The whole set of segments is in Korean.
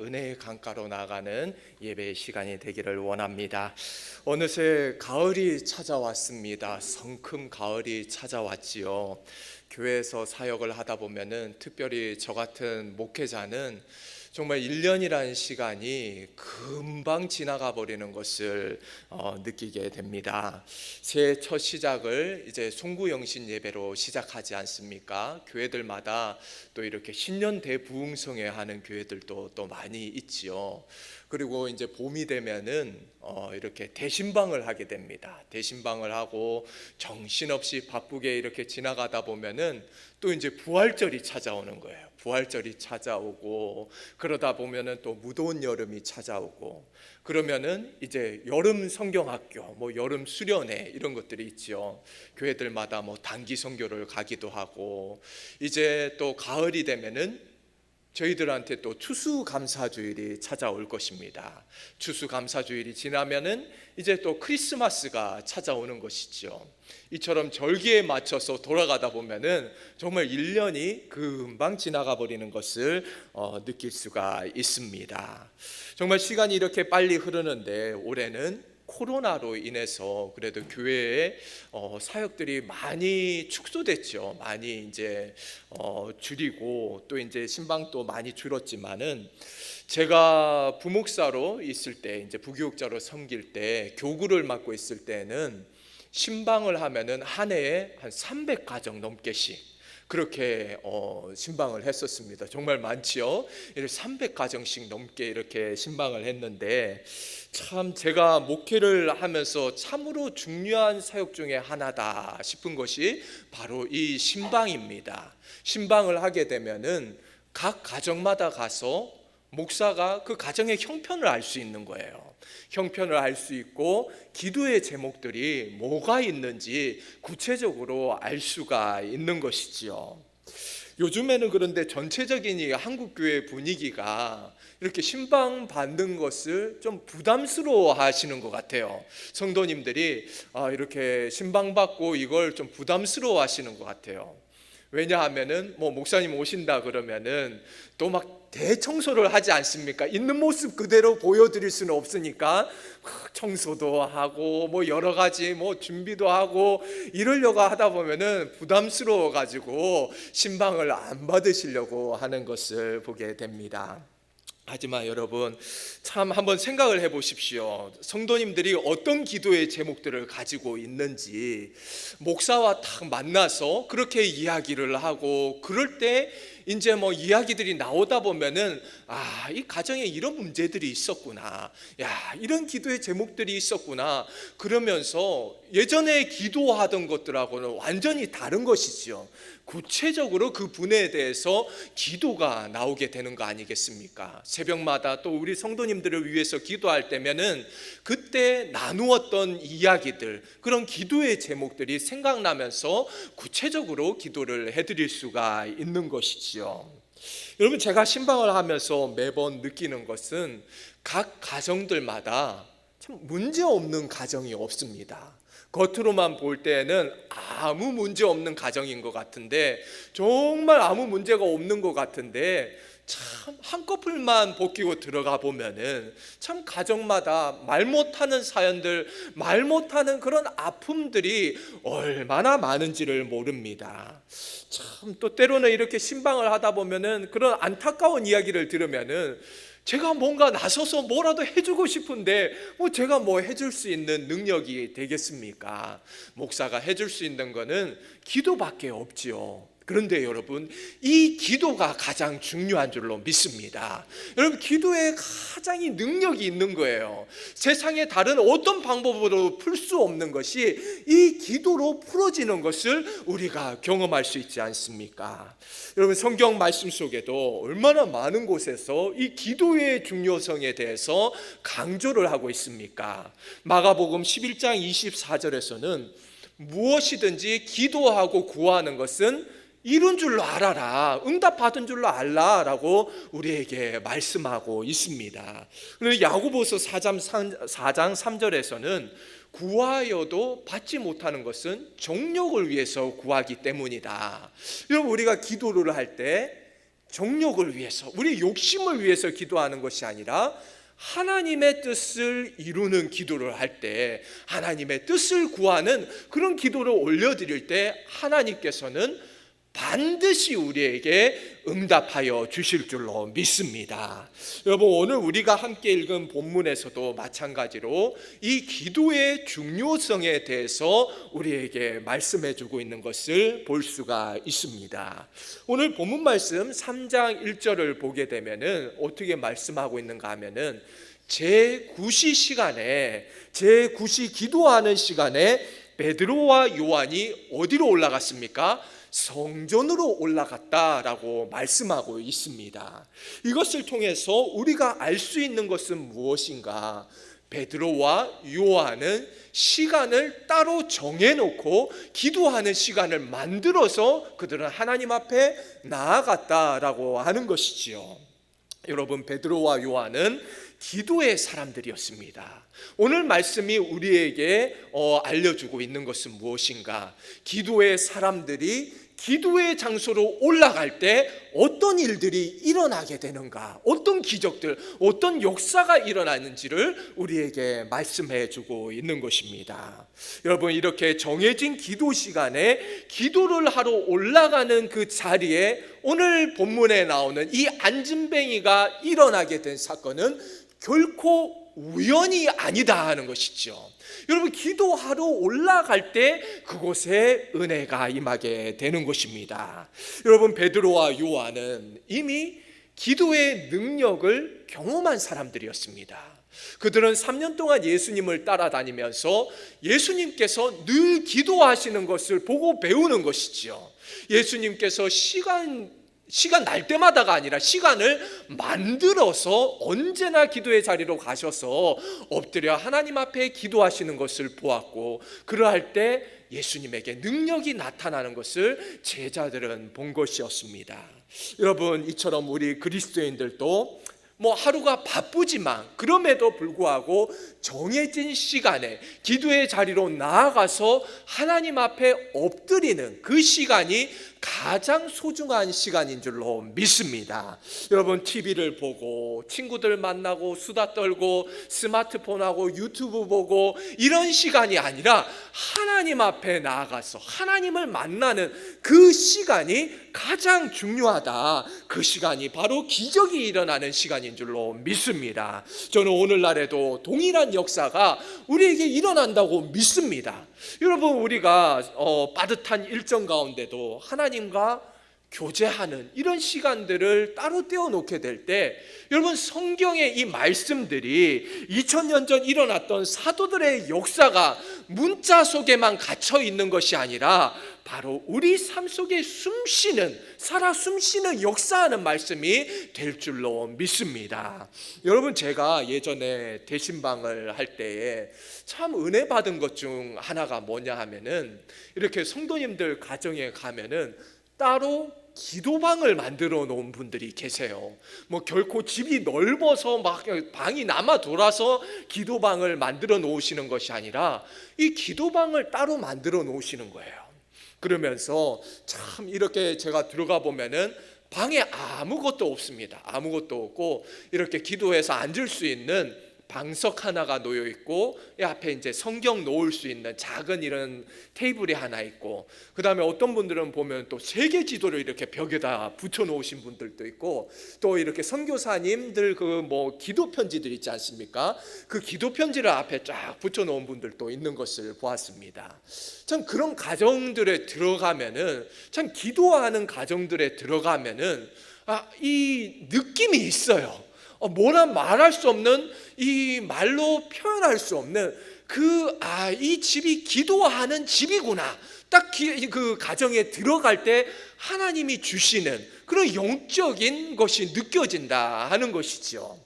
은혜의 강가로 나가는 예배의 시간이 되기를 원합니다. 어느새 가을이 찾아왔습니다. 성큼 가을이 찾아왔지요. 교회에서 사역을 하다 보면은 특별히 저 같은 목회자는 정말 1년이라는 시간이 금방 지나가 버리는 것을 느끼게 됩니다. 새해 첫 시작을 이제 송구영신 예배로 시작하지 않습니까? 교회들마다 또 이렇게 신년 대부흥성회 하는 교회들도 또 많이 있지요. 그리고 이제 봄이 되면은 이렇게 대신방을 하게 됩니다. 대신방을 하고 정신없이 바쁘게 이렇게 지나가다 보면은 또 이제 부활절이 찾아오는 거예요. 부활절이 찾아오고 그러다 보면은 또 무더운 여름이 찾아오고 그러면은 이제 여름 성경학교, 뭐 여름 수련회 이런 것들이 있지요. 교회들마다 뭐 단기 선교를 가기도 하고 이제 또 가을이 되면은 저희들한테 또 추수감사주일이 찾아올 것입니다. 추수감사주일이 지나면은 이제 또 크리스마스가 찾아오는 것이죠. 이처럼 절기에 맞춰서 돌아가다 보면은 정말 1년이 금방 지나가 버리는 것을 느낄 수가 있습니다. 정말 시간이 이렇게 빨리 흐르는데 올해는 코로나로 인해서 그래도 교회에 사역들이 많이 축소됐죠. 많이 이제 줄이고 또 이제 신방도 많이 줄었지만은 제가 부목사로 있을 때 이제 부교육자로 섬길 때 교구를 맡고 있을 때는 신방을 하면은 한 해에 한 300가정 넘게씩 그렇게 신방을 했었습니다. 정말 많지요. 300가정씩 넘게 이렇게 신방을 했는데 참 제가 목회를 하면서 참으로 중요한 사역 중에 하나다 싶은 것이 바로 이 신방입니다. 신방을 하게 되면은 각 가정마다 가서 목사가 그 가정의 형편을 알 수 있는 거예요. 형편을 알 수 있고 기도의 제목들이 뭐가 있는지 구체적으로 알 수가 있는 것이지요. 요즘에는 그런데 전체적인 이 한국교회 분위기가 이렇게 신방 받는 것을 좀 부담스러워 하시는 것 같아요. 성도님들이 이렇게 신방 받고 이걸 좀 부담스러워 하시는 것 같아요. 왜냐하면은 뭐 목사님 오신다 그러면은 또 막 대청소를 하지 않습니까? 있는 모습 그대로 보여드릴 수는 없으니까 청소도 하고 뭐 여러 가지 뭐 준비도 하고 이러려고 하다 보면은 부담스러워 가지고 신방을 안 받으시려고 하는 것을 보게 됩니다. 하지만 여러분 참 한번 생각을 해보십시오. 성도님들이 어떤 기도의 제목들을 가지고 있는지 목사와 딱 만나서 그렇게 이야기를 하고 그럴 때 이제 뭐 이야기들이 나오다 보면은 이 가정에 이런 문제들이 있었구나, 야 이런 기도의 제목들이 있었구나 그러면서 예전에 기도하던 것들하고는 완전히 다른 것이지요. 구체적으로 그 분에 대해서 기도가 나오게 되는 거 아니겠습니까? 새벽마다 또 우리 성도님들을 위해서 기도할 때면은 그때 나누었던 이야기들, 그런 기도의 제목들이 생각나면서 구체적으로 기도를 해드릴 수가 있는 것이지요. 여러분 제가 신방을 하면서 매번 느끼는 것은 각 가정들마다 참 문제 없는 가정이 없습니다. 겉으로만 볼 때는 아무 문제 없는 가정인 것 같은데 정말 아무 문제가 없는 것 같은데 참 한꺼풀만 벗기고 들어가 보면은 참 가정마다 말 못하는 사연들, 말 못하는 그런 아픔들이 얼마나 많은지를 모릅니다. 참 또 때로는 이렇게 신방을 하다 보면은 그런 안타까운 이야기를 들으면은 제가 뭔가 나서서 뭐라도 해주고 싶은데 제가 뭐 해줄 수 있는 능력이 되겠습니까? 목사가 해줄 수 있는 거는 기도밖에 없지요. 그런데 여러분 이 기도가 가장 중요한 줄로 믿습니다. 여러분 기도에 가장 능력이 있는 거예요. 세상에 다른 어떤 방법으로 풀 수 없는 것이 이 기도로 풀어지는 것을 우리가 경험할 수 있지 않습니까? 여러분 성경 말씀 속에도 얼마나 많은 곳에서 이 기도의 중요성에 대해서 강조를 하고 있습니까? 마가복음 11장 24절에서는 무엇이든지 기도하고 구하는 것은 이룬 줄로 알아라, 응답 받은 줄로 알라라고 우리에게 말씀하고 있습니다. 그리고 야고보서 4장 3절에서는 구하여도 받지 못하는 것은 정욕을 위해서 구하기 때문이다. 여러분 우리가 기도를 할 때 정욕을 위해서, 우리 욕심을 위해서 기도하는 것이 아니라 하나님의 뜻을 이루는 기도를 할 때, 하나님의 뜻을 구하는 그런 기도를 올려드릴 때 하나님께서는 반드시 우리에게 응답하여 주실 줄로 믿습니다. 여러분, 오늘 우리가 함께 읽은 본문에서도 마찬가지로 이 기도의 중요성에 대해서 우리에게 말씀해 주고 있는 것을 볼 수가 있습니다. 오늘 본문 말씀 3장 1절을 보게 되면은 어떻게 말씀하고 있는가 하면은 제9시 시간에, 제9시 기도하는 시간에 베드로와 요한이 어디로 올라갔습니까? 성전으로 올라갔다라고 말씀하고 있습니다. 이것을 통해서 우리가 알 수 있는 것은 무엇인가? 베드로와 요한은 시간을 따로 정해놓고 기도하는 시간을 만들어서 그들은 하나님 앞에 나아갔다라고 하는 것이지요. 여러분, 베드로와 요한은 기도의 사람들이었습니다. 오늘 말씀이 우리에게 알려주고 있는 것은 무엇인가? 기도의 사람들이 기도의 장소로 올라갈 때 어떤 일들이 일어나게 되는가, 어떤 기적들, 어떤 역사가 일어나는지를 우리에게 말씀해 주고 있는 것입니다. 여러분, 이렇게 정해진 기도 시간에 기도를 하러 올라가는 그 자리에 오늘 본문에 나오는 이 안진뱅이가 일어나게 된 사건은 결코 우연이 아니다 하는 것이죠. 여러분, 기도하러 올라갈 때 그곳에 은혜가 임하게 되는 것입니다. 여러분, 베드로와 요한은 이미 기도의 능력을 경험한 사람들이었습니다. 그들은 3년 동안 예수님을 따라다니면서 예수님께서 늘 기도하시는 것을 보고 배우는 것이지요. 예수님께서 시간 날 때마다가 아니라 시간을 만들어서 언제나 기도의 자리로 가셔서 엎드려 하나님 앞에 기도하시는 것을 보았고, 그러할 때 예수님에게 능력이 나타나는 것을 제자들은 본 것이었습니다. 여러분, 이처럼 우리 그리스도인들도 하루가 바쁘지만 그럼에도 불구하고 정해진 시간에 기도의 자리로 나아가서 하나님 앞에 엎드리는 그 시간이 가장 소중한 시간인 줄로 믿습니다. 여러분, TV를 보고 친구들 만나고 수다 떨고 스마트폰하고 유튜브 보고 이런 시간이 아니라 하나님 앞에 나아가서 하나님을 만나는 그 시간이 가장 중요하다. 그 시간이 바로 기적이 일어나는 시간인 줄로 믿습니다. 저는 오늘날에도 동일한 역사가 우리에게 일어난다고 믿습니다. 여러분, 우리가 빠듯한 일정 가운데도 하나님과 교제하는 이런 시간들을 따로 떼어놓게 될 때, 여러분, 성경의 이 말씀들이 2000년 전 일어났던 사도들의 역사가 문자 속에만 갇혀 있는 것이 아니라 바로 우리 삶 속에 살아 숨쉬는 역사하는 말씀이 될 줄로 믿습니다. 여러분, 제가 예전에 대신방을 할 때에 참 은혜 받은 것 중 하나가 뭐냐 하면은, 이렇게 성도님들 가정에 가면은 따로 기도방을 만들어 놓은 분들이 계세요. 결코 집이 넓어서 막 방이 남아 돌아서 기도방을 만들어 놓으시는 것이 아니라 이 기도방을 따로 만들어 놓으시는 거예요. 그러면서 참 이렇게 제가 들어가 보면은 방에 아무것도 없습니다. 아무것도 없고 이렇게 기도해서 앉을 수 있는 방석 하나가 놓여 있고, 이 앞에 이제 성경 놓을 수 있는 작은 이런 테이블이 하나 있고, 그 다음에 어떤 분들은 보면 또 세계 지도를 이렇게 벽에다 붙여 놓으신 분들도 있고, 또 이렇게 선교사님들 기도 편지들 있지 않습니까? 그 기도 편지를 앞에 쫙 붙여 놓은 분들도 있는 것을 보았습니다. 참 그런 가정들에 들어가면은, 참 기도하는 가정들에 들어가면은 이 느낌이 있어요. 뭐라 말할 수 없는, 이 말로 표현할 수 없는 이 집이 기도하는 집이구나. 딱 그 가정에 들어갈 때 하나님이 주시는 그런 영적인 것이 느껴진다 하는 것이죠.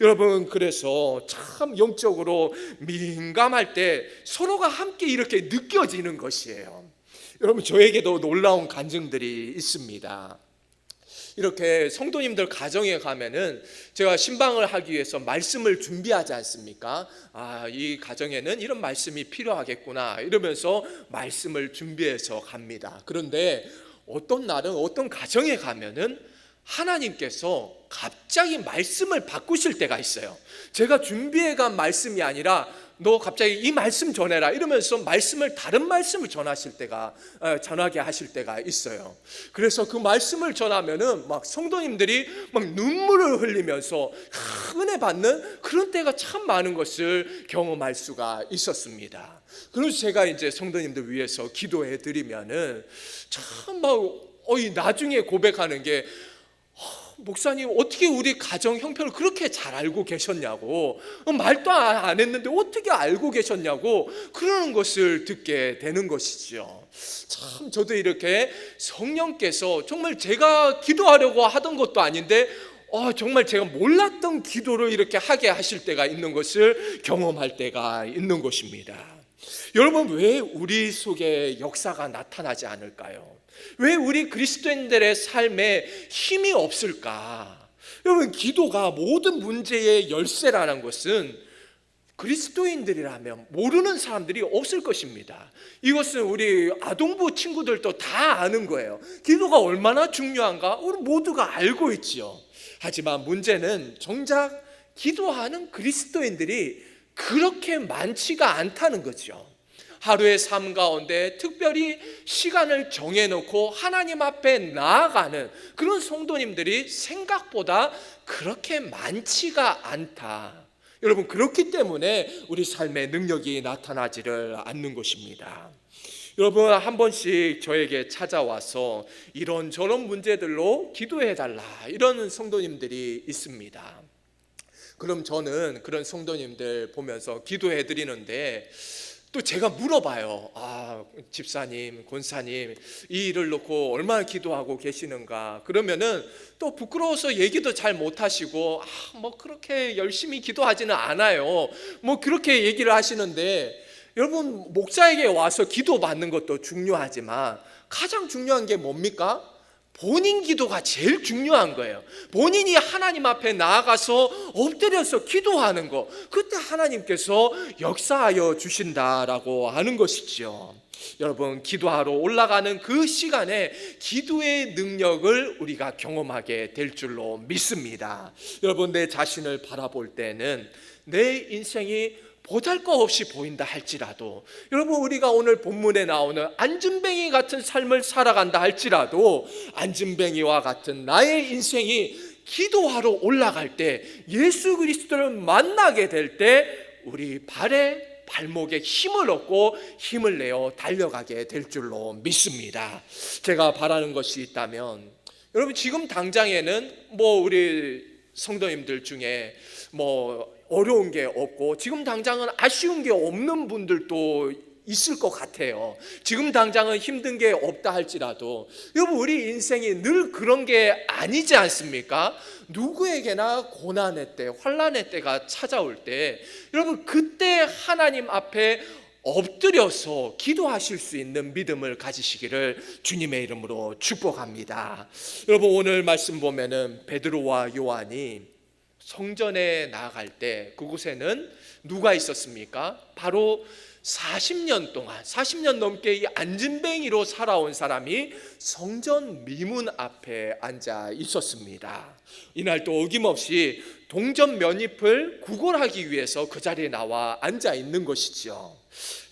여러분, 그래서 참 영적으로 민감할 때 서로가 함께 이렇게 느껴지는 것이에요. 여러분, 저에게도 놀라운 간증들이 있습니다. 이렇게 성도님들 가정에 가면은 제가 신방을 하기 위해서 말씀을 준비하지 않습니까? 이 가정에는 이런 말씀이 필요하겠구나 이러면서 말씀을 준비해서 갑니다. 그런데 어떤 날은 어떤 가정에 가면은 하나님께서 갑자기 말씀을 바꾸실 때가 있어요. 제가 준비해간 말씀이 아니라 너 갑자기 이 말씀 전해라 이러면서 다른 말씀을 전하게 하실 때가 있어요. 그래서 그 말씀을 전하면은 막 성도님들이 막 눈물을 흘리면서 은혜 받는 그런 때가 참 많은 것을 경험할 수가 있었습니다. 그래서 제가 이제 성도님들 위해서 기도해 드리면은 참 막 나중에 고백하는 게, 목사님 어떻게 우리 가정 형편을 그렇게 잘 알고 계셨냐고, 말도 안 했는데 어떻게 알고 계셨냐고 그러는 것을 듣게 되는 것이죠. 참 저도 이렇게 성령께서 정말 제가 기도하려고 하던 것도 아닌데 정말 제가 몰랐던 기도를 이렇게 하게 하실 때가 있는 것을 경험할 때가 있는 것입니다. 여러분, 왜 우리 속에 역사가 나타나지 않을까요? 왜 우리 그리스도인들의 삶에 힘이 없을까? 여러분, 기도가 모든 문제의 열쇠라는 것은 그리스도인들이라면 모르는 사람들이 없을 것입니다. 이것은 우리 아동부 친구들도 다 아는 거예요. 기도가 얼마나 중요한가 우리 모두가 알고 있지요. 하지만 문제는 정작 기도하는 그리스도인들이 그렇게 많지가 않다는 거죠. 하루의 삶 가운데 특별히 시간을 정해놓고 하나님 앞에 나아가는 그런 성도님들이 생각보다 그렇게 많지가 않다. 여러분, 그렇기 때문에 우리 삶의 능력이 나타나지를 않는 것입니다. 여러분, 한 번씩 저에게 찾아와서 이런저런 문제들로 기도해달라 이런 성도님들이 있습니다. 그럼 저는 그런 성도님들 보면서 기도해 드리는데 또 제가 물어봐요. 집사님, 권사님, 이 일을 놓고 얼마나 기도하고 계시는가? 그러면은 또 부끄러워서 얘기도 잘 못하시고 뭐 그렇게 열심히 기도하지는 않아요. 뭐 그렇게 얘기를 하시는데, 여러분, 목사에게 와서 기도받는 것도 중요하지만 가장 중요한 게 뭡니까? 본인 기도가 제일 중요한 거예요. 본인이 하나님 앞에 나아가서 엎드려서 기도하는 거, 그때 하나님께서 역사하여 주신다라고 하는 것이죠. 여러분, 기도하러 올라가는 그 시간에 기도의 능력을 우리가 경험하게 될 줄로 믿습니다. 여러분, 내 자신을 바라볼 때는 내 인생이 보잘것없이 보인다 할지라도, 여러분, 우리가 오늘 본문에 나오는 안진뱅이 같은 삶을 살아간다 할지라도 안진뱅이와 같은 나의 인생이 기도하러 올라갈 때, 예수 그리스도를 만나게 될 때 우리 발목에 힘을 얻고 힘을 내어 달려가게 될 줄로 믿습니다. 제가 바라는 것이 있다면, 여러분, 지금 당장에는 우리 성도님들 중에 어려운 게 없고 지금 당장은 아쉬운 게 없는 분들도 있을 것 같아요. 지금 당장은 힘든 게 없다 할지라도, 여러분, 우리 인생이 늘 그런 게 아니지 않습니까? 누구에게나 고난의 때, 환난의 때가 찾아올 때, 여러분, 그때 하나님 앞에 엎드려서 기도하실 수 있는 믿음을 가지시기를 주님의 이름으로 축복합니다. 여러분, 오늘 말씀 보면은 베드로와 요한이 성전에 나아갈 때 그곳에는 누가 있었습니까? 바로 40년 넘게 이 안진뱅이로 살아온 사람이 성전 미문 앞에 앉아 있었습니다. 이날 또 어김없이 동전 면입을 구걸하기 위해서 그 자리에 나와 앉아 있는 것이죠.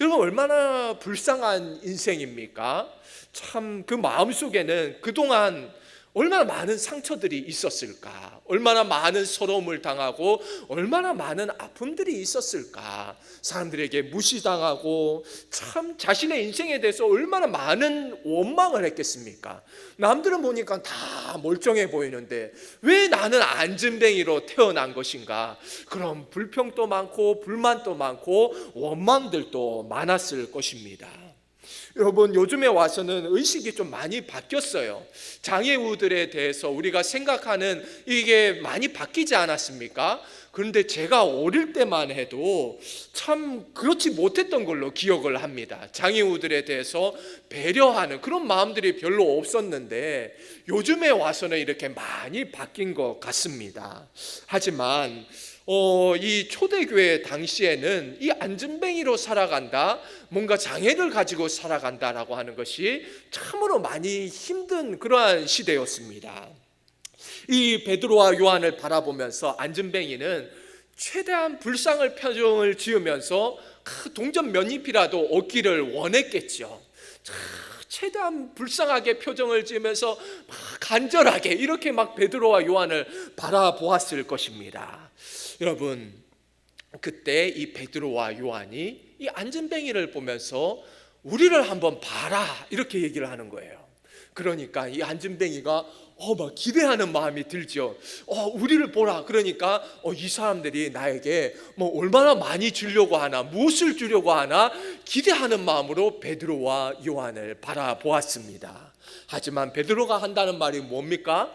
여러분, 얼마나 불쌍한 인생입니까? 참 그 마음속에는 그동안 얼마나 많은 상처들이 있었을까, 얼마나 많은 서러움을 당하고 얼마나 많은 아픔들이 있었을까, 사람들에게 무시당하고 참 자신의 인생에 대해서 얼마나 많은 원망을 했겠습니까? 남들은 보니까 다 멀쩡해 보이는데 왜 나는 안진뱅이로 태어난 것인가, 그런 불평도 많고 불만도 많고 원망들도 많았을 것입니다. 여러분, 요즘에 와서는 의식이 좀 많이 바뀌었어요. 장애우들에 대해서 우리가 생각하는 이게 많이 바뀌지 않았습니까? 그런데 제가 어릴 때만 해도 참 그렇지 못했던 걸로 기억을 합니다. 장애우들에 대해서 배려하는 그런 마음들이 별로 없었는데 요즘에 와서는 이렇게 많이 바뀐 것 같습니다. 하지만 이 초대교회 당시에는 이 안진뱅이로 살아간다, 뭔가 장애를 가지고 살아간다라고 하는 것이 참으로 많이 힘든 그러한 시대였습니다. 이 베드로와 요한을 바라보면서 안전뱅이는 최대한 불쌍할 표정을 지으면서 동전 몇 잎이라도 얻기를 원했겠죠. 최대한 불쌍하게 표정을 지으면서 막 간절하게 이렇게 막 베드로와 요한을 바라보았을 것입니다. 여러분, 그때 이 베드로와 요한이 이 안전뱅이를 보면서 우리를 한번 봐라 이렇게 얘기를 하는 거예요. 그러니까 이 안전뱅이가 막 기대하는 마음이 들죠. 우리를 보라. 그러니까 이 사람들이 나에게 뭐 얼마나 많이 주려고 하나, 무엇을 주려고 하나 기대하는 마음으로 베드로와 요한을 바라보았습니다. 하지만 베드로가 한다는 말이 뭡니까?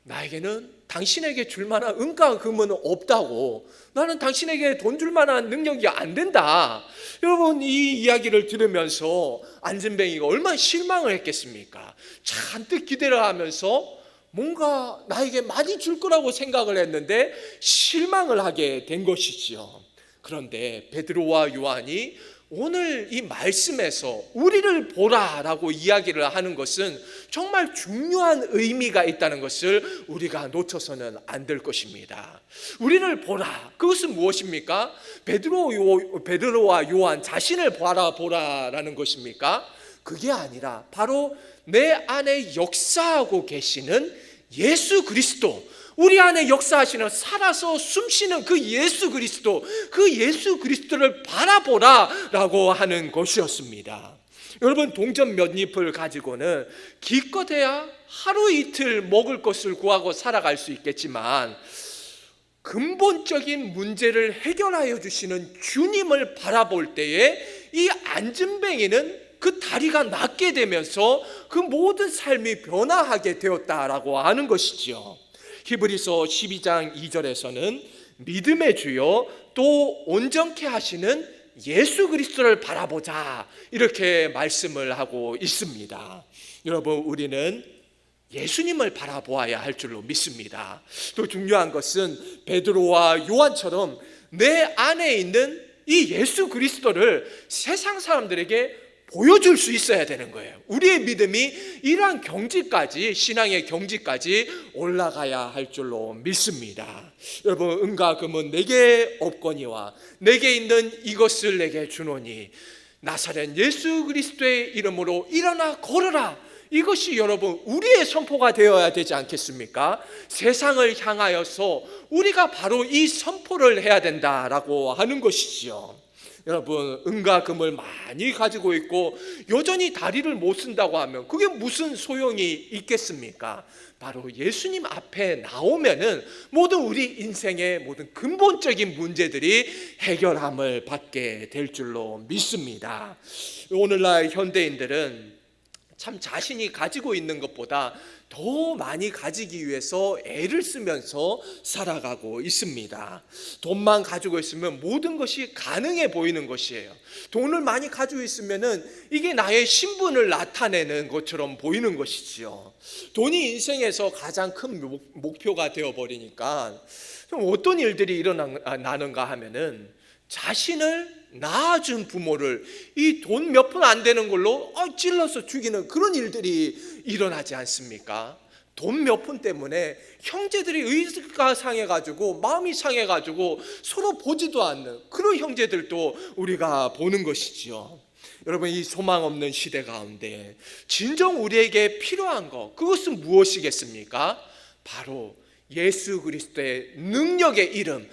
나에게는 당신에게 줄 만한 은과 금은 없다고, 나는 당신에게 돈 줄 만한 능력이 안 된다. 여러분, 이 이야기를 들으면서 안전뱅이가 얼마나 실망을 했겠습니까? 잔뜩 기대를 하면서 뭔가 나에게 많이 줄 거라고 생각을 했는데 실망을 하게 된 것이지요. 그런데 베드로와 요한이 오늘 이 말씀에서 우리를 보라라고 이야기를 하는 것은 정말 중요한 의미가 있다는 것을 우리가 놓쳐서는 안 될 것입니다. 우리를 보라, 그것은 무엇입니까? 베드로와 요한 자신을 바라보라라는 것입니까? 그게 아니라 바로 내 안에 역사하고 계시는 예수 그리스도, 우리 안에 역사하시는 살아서 숨쉬는 그 예수 그리스도, 그 예수 그리스도를 바라보라라고 하는 것이었습니다. 여러분, 동전 몇 잎을 가지고는 기껏해야 하루 이틀 먹을 것을 구하고 살아갈 수 있겠지만 근본적인 문제를 해결하여 주시는 주님을 바라볼 때에 이 안전뱅이는 그 다리가 낫게 되면서 그 모든 삶이 변화하게 되었다라고 하는 것이지요. 히브리서 12장 2절에서는 믿음의 주요 또 온전케 하시는 예수 그리스도를 바라보자 이렇게 말씀을 하고 있습니다. 여러분, 우리는 예수님을 바라보아야 할 줄로 믿습니다. 또 중요한 것은 베드로와 요한처럼 내 안에 있는 이 예수 그리스도를 세상 사람들에게 보여줄 수 있어야 되는 거예요. 우리의 믿음이 이러한 경지까지, 신앙의 경지까지 올라가야 할 줄로 믿습니다. 여러분, 은과 금은 내게 없거니와 내게 있는 이것을 내게 주노니 나사렛 예수 그리스도의 이름으로 일어나 걸어라. 이것이 여러분 우리의 선포가 되어야 되지 않겠습니까? 세상을 향하여서 우리가 바로 이 선포를 해야 된다라고 하는 것이지요. 여러분, 은과 금을 많이 가지고 있고 여전히 다리를 못 쓴다고 하면 그게 무슨 소용이 있겠습니까? 바로 예수님 앞에 나오면은 모든 우리 인생의 모든 근본적인 문제들이 해결함을 받게 될 줄로 믿습니다. 오늘날 현대인들은 참 자신이 가지고 있는 것보다 더 많이 가지기 위해서 애를 쓰면서 살아가고 있습니다. 돈만 가지고 있으면 모든 것이 가능해 보이는 것이에요. 돈을 많이 가지고 있으면은 이게 나의 신분을 나타내는 것처럼 보이는 것이지요. 돈이 인생에서 가장 큰 목표가 되어버리니까 좀 어떤 일들이 일어나는가 하면은 자신을 낳아준 부모를 이 돈 몇 푼 안 되는 걸로 찔러서 죽이는 그런 일들이 일어나지 않습니까? 돈 몇 푼 때문에 형제들이 의가 상해가지고 마음이 상해가지고 서로 보지도 않는 그런 형제들도 우리가 보는 것이지요. 여러분, 이 소망 없는 시대 가운데 진정 우리에게 필요한 것, 그것은 무엇이겠습니까? 바로 예수 그리스도의 능력의 이름,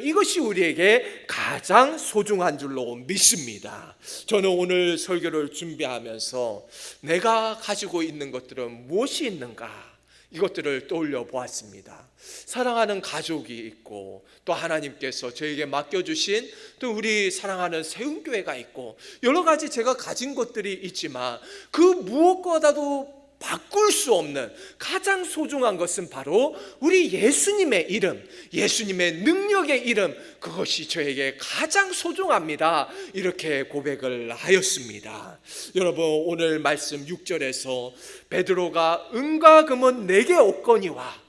이것이 우리에게 가장 소중한 줄로 믿습니다. 저는 오늘 설교를 준비하면서 내가 가지고 있는 것들은 무엇이 있는가, 이것들을 떠올려 보았습니다. 사랑하는 가족이 있고 또 하나님께서 저에게 맡겨주신 또 우리 사랑하는 세운교회가 있고 여러 가지 제가 가진 것들이 있지만 그 무엇보다도 바꿀 수 없는 가장 소중한 것은 바로 우리 예수님의 이름, 예수님의 능력의 이름, 그것이 저에게 가장 소중합니다. 이렇게 고백을 하였습니다. 여러분, 오늘 말씀 6절에서 베드로가 은과 금은 내게 없거니와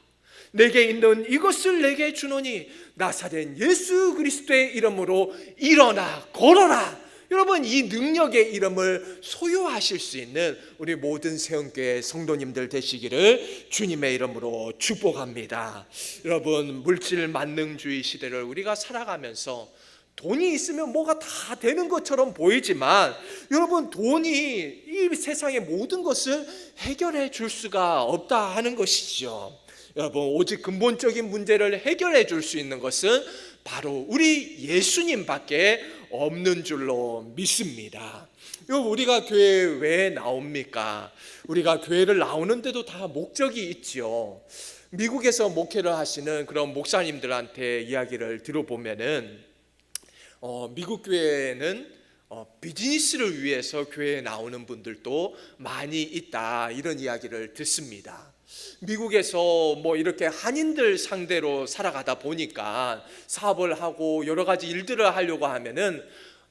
내게 있는 이것을 내게 주노니 나사렛 예수 그리스도의 이름으로 일어나 걸어라, 여러분, 이 능력의 이름을 소유하실 수 있는 우리 모든 세운교회 성도님들 되시기를 주님의 이름으로 축복합니다. 여러분, 물질 만능주의 시대를 우리가 살아가면서 돈이 있으면 뭐가 다 되는 것처럼 보이지만, 여러분, 돈이 이 세상의 모든 것을 해결해 줄 수가 없다 하는 것이죠. 여러분, 오직 근본적인 문제를 해결해 줄 수 있는 것은 바로 우리 예수님밖에 없는 줄로 믿습니다. 여러분, 우리가 교회에 왜 나옵니까? 우리가 교회를 나오는데도 다 목적이 있죠. 미국에서 목회를 하시는 그런 목사님들한테 이야기를 들어보면은 미국 교회에는 비즈니스를 위해서 교회에 나오는 분들도 많이 있다, 이런 이야기를 듣습니다. 미국에서 뭐 이렇게 한인들 상대로 살아가다 보니까 사업을 하고 여러 가지 일들을 하려고 하면은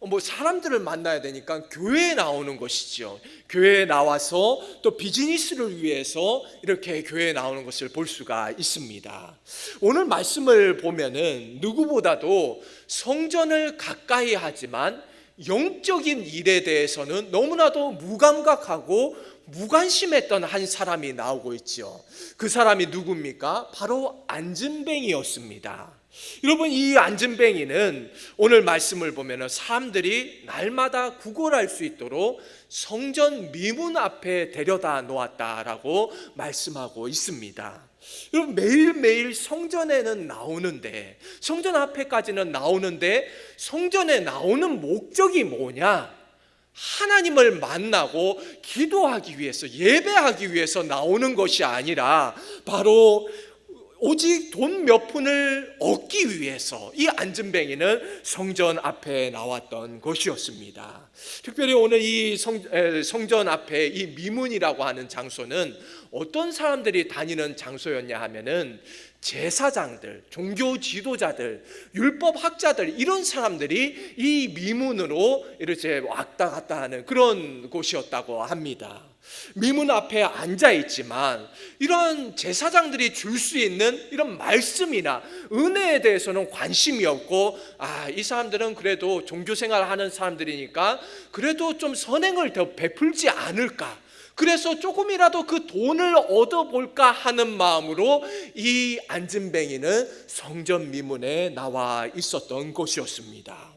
뭐 사람들을 만나야 되니까 교회에 나오는 것이죠. 교회에 나와서 또 비즈니스를 위해서 이렇게 교회에 나오는 것을 볼 수가 있습니다. 오늘 말씀을 보면은 누구보다도 성전을 가까이 하지만 영적인 일에 대해서는 너무나도 무감각하고 무관심했던 한 사람이 나오고 있죠. 그 사람이 누굽니까? 바로 안진뱅이였습니다. 여러분, 이 안진뱅이는 오늘 말씀을 보면 사람들이 날마다 구걸할 수 있도록 성전 미문 앞에 데려다 놓았다라고 말씀하고 있습니다. 여러분, 매일매일 성전에는 나오는데, 성전 앞에까지는 나오는데, 성전에 나오는 목적이 뭐냐? 하나님을 만나고 기도하기 위해서, 예배하기 위해서 나오는 것이 아니라 바로 오직 돈 몇 푼을 얻기 위해서 이 안진뱅이는 성전 앞에 나왔던 것이었습니다. 특별히 오늘 이 성전 앞에 이 미문이라고 하는 장소는 어떤 사람들이 다니는 장소였냐 하면은 제사장들, 종교 지도자들, 율법 학자들, 이런 사람들이 이 미문으로 이렇게 왔다 갔다 하는 그런 곳이었다고 합니다. 미문 앞에 앉아 있지만 이런 제사장들이 줄 수 있는 이런 말씀이나 은혜에 대해서는 관심이 없고, 이 사람들은 그래도 종교생활 하는 사람들이니까 그래도 좀 선행을 더 베풀지 않을까, 그래서 조금이라도 그 돈을 얻어볼까 하는 마음으로 이 안진뱅이는 성전 미문에 나와 있었던 곳이었습니다.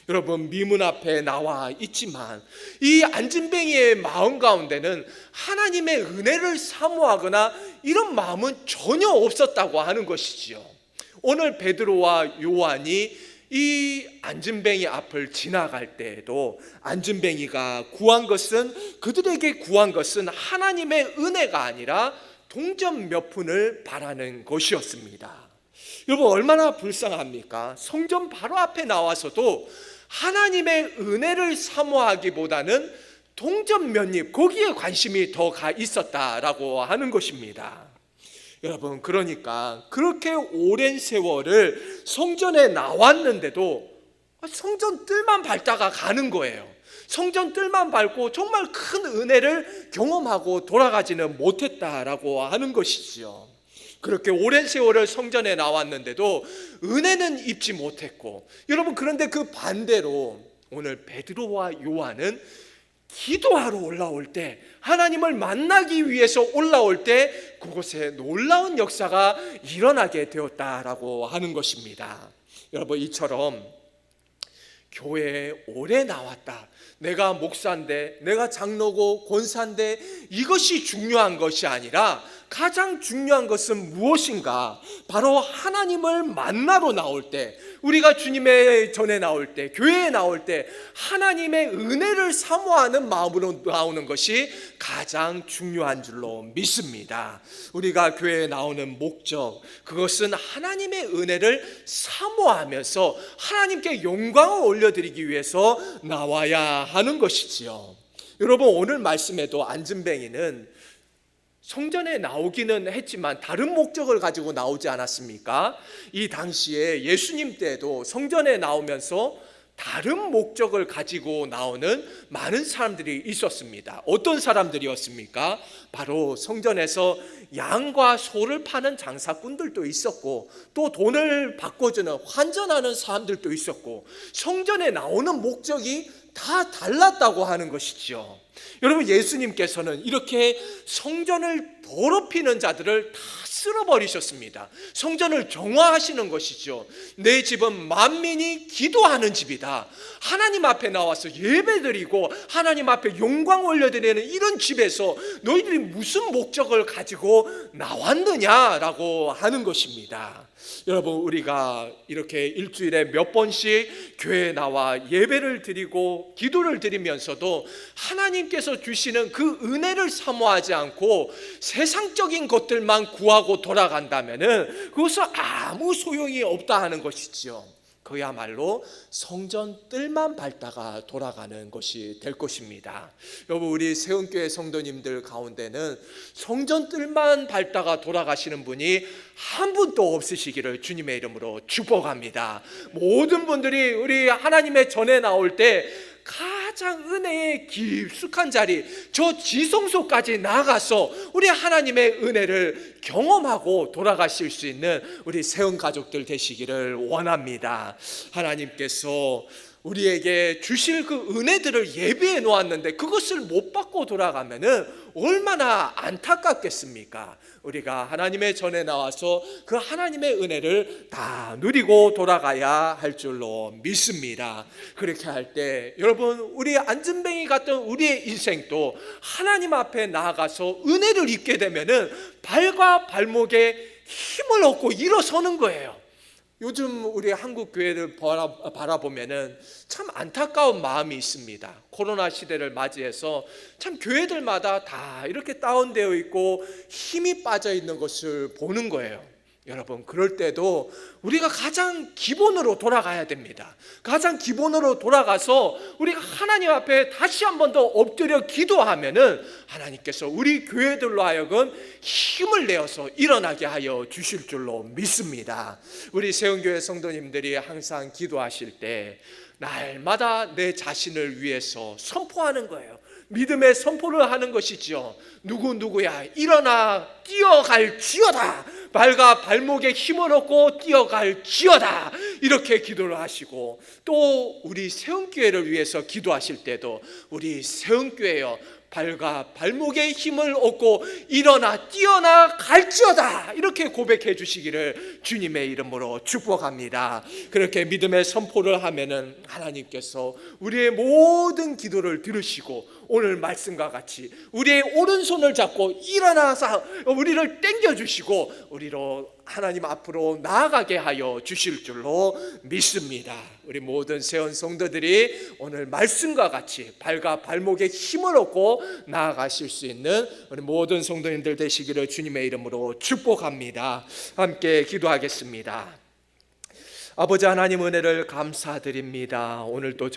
여러분, 미문 앞에 나와 있지만 이 안진뱅이의 마음 가운데는 하나님의 은혜를 사모하거나 이런 마음은 전혀 없었다고 하는 것이지요. 오늘 베드로와 요한이 이 안진뱅이 앞을 지나갈 때에도 안진뱅이가 구한 것은, 그들에게 구한 것은 하나님의 은혜가 아니라 동전 몇 푼을 바라는 것이었습니다. 여러분, 얼마나 불쌍합니까? 성전 바로 앞에 나와서도 하나님의 은혜를 사모하기보다는 동전 몇 입, 거기에 관심이 더 가 있었다라고 하는 것입니다. 여러분, 그러니까 그렇게 오랜 세월을 성전에 나왔는데도 성전 뜰만 밟다가 가는 거예요. 성전 뜰만 밟고 정말 큰 은혜를 경험하고 돌아가지는 못했다라고 하는 것이지요. 그렇게 오랜 세월을 성전에 나왔는데도 은혜는 입지 못했고, 여러분, 그런데 그 반대로 오늘 베드로와 요한은 기도하러 올라올 때, 하나님을 만나기 위해서 올라올 때 그곳에 놀라운 역사가 일어나게 되었다라고 하는 것입니다. 여러분, 이처럼 교회에 오래 나왔다, 내가 목사인데, 내가 장로고 권사인데, 이것이 중요한 것이 아니라 가장 중요한 것은 무엇인가? 바로 하나님을 만나러 나올 때, 우리가 주님의 전에 나올 때, 교회에 나올 때 하나님의 은혜를 사모하는 마음으로 나오는 것이 가장 중요한 줄로 믿습니다. 우리가 교회에 나오는 목적, 그것은 하나님의 은혜를 사모하면서 하나님께 영광을 올려드리기 위해서 나와야 하는 것이지요. 여러분, 오늘 말씀에도 안진뱅이는 성전에 나오기는 했지만 다른 목적을 가지고 나오지 않았습니까? 이 당시에 예수님 때도 성전에 나오면서 다른 목적을 가지고 나오는 많은 사람들이 있었습니다. 어떤 사람들이었습니까? 바로 성전에서 양과 소를 파는 장사꾼들도 있었고, 또 돈을 바꿔주는 환전하는 사람들도 있었고, 성전에 나오는 목적이 다 달랐다고 하는 것이죠. 여러분, 예수님께서는 이렇게 성전을 더럽히는 자들을 다 쓸어버리셨습니다. 성전을 정화하시는 것이죠. 내 집은 만민이 기도하는 집이다. 하나님 앞에 나와서 예배드리고 하나님 앞에 영광 올려드리는 이런 집에서 너희들이 무슨 목적을 가지고 나왔느냐라고 하는 것입니다. 여러분, 우리가 이렇게 일주일에 몇 번씩 교회에 나와 예배를 드리고 기도를 드리면서도 하나님께서 주시는 그 은혜를 사모하지 않고 세상적인 것들만 구하고 돌아간다면은 그것은 아무 소용이 없다 하는 것이지요. 그야말로 성전 뜰만 밟다가 돌아가는 것이 될 것입니다. 여러분, 우리 세운교회 성도님들 가운데는 성전 뜰만 밟다가 돌아가시는 분이 한 분도 없으시기를 주님의 이름으로 축복합니다. 모든 분들이 우리 하나님의 전에 나올 때 가장 은혜의 깊숙한 자리, 저 지성소까지 나가서 우리 하나님의 은혜를 경험하고 돌아가실 수 있는 우리 세운 가족들 되시기를 원합니다. 하나님께서 우리에게 주실 그 은혜들을 예비해 놓았는데 그것을 못 받고 돌아가면은 얼마나 안타깝겠습니까? 우리가 하나님의 전에 나와서 그 하나님의 은혜를 다 누리고 돌아가야 할 줄로 믿습니다. 그렇게 할 때 여러분, 우리 안전뱅이 같은 우리의 인생도 하나님 앞에 나아가서 은혜를 입게 되면은 발과 발목에 힘을 얻고 일어서는 거예요. 요즘 우리 한국 교회를 바라보면은 참 안타까운 마음이 있습니다. 코로나 시대를 맞이해서 참 교회들마다 다 이렇게 다운되어 있고 힘이 빠져 있는 것을 보는 거예요. 여러분, 그럴 때도 우리가 가장 기본으로 돌아가야 됩니다. 가장 기본으로 돌아가서 우리가 하나님 앞에 다시 한 번 더 엎드려 기도하면은 하나님께서 우리 교회들로 하여금 힘을 내어서 일어나게 하여 주실 줄로 믿습니다. 우리 세운교회 성도님들이 항상 기도하실 때 날마다 내 자신을 위해서 선포하는 거예요. 믿음의 선포를 하는 것이지요. 누구야 일어나 뛰어갈지어다. 발과 발목에 힘을 얻고 뛰어갈지어다. 이렇게 기도를 하시고, 또 우리 세운교회를 위해서 기도하실 때도 우리 세운교회여 발과 발목에 힘을 얻고 일어나 뛰어나갈지어다. 이렇게 고백해 주시기를 주님의 이름으로 축복합니다. 그렇게 믿음의 선포를 하면은 하나님께서 우리의 모든 기도를 들으시고 오늘 말씀과 같이 우리의 오른손을 잡고 일어나서 우리를 당겨주시고 우리로 하나님 앞으로 나아가게 하여 주실 줄로 믿습니다. 우리 모든 세운 성도들이 오늘 말씀과 같이 발과 발목에 힘을 얻고 나아가실 수 있는 우리 모든 성도님들 되시기를 주님의 이름으로 축복합니다. 함께 기도하겠습니다. 아버지 하나님, 은혜를 감사드립니다. 오늘도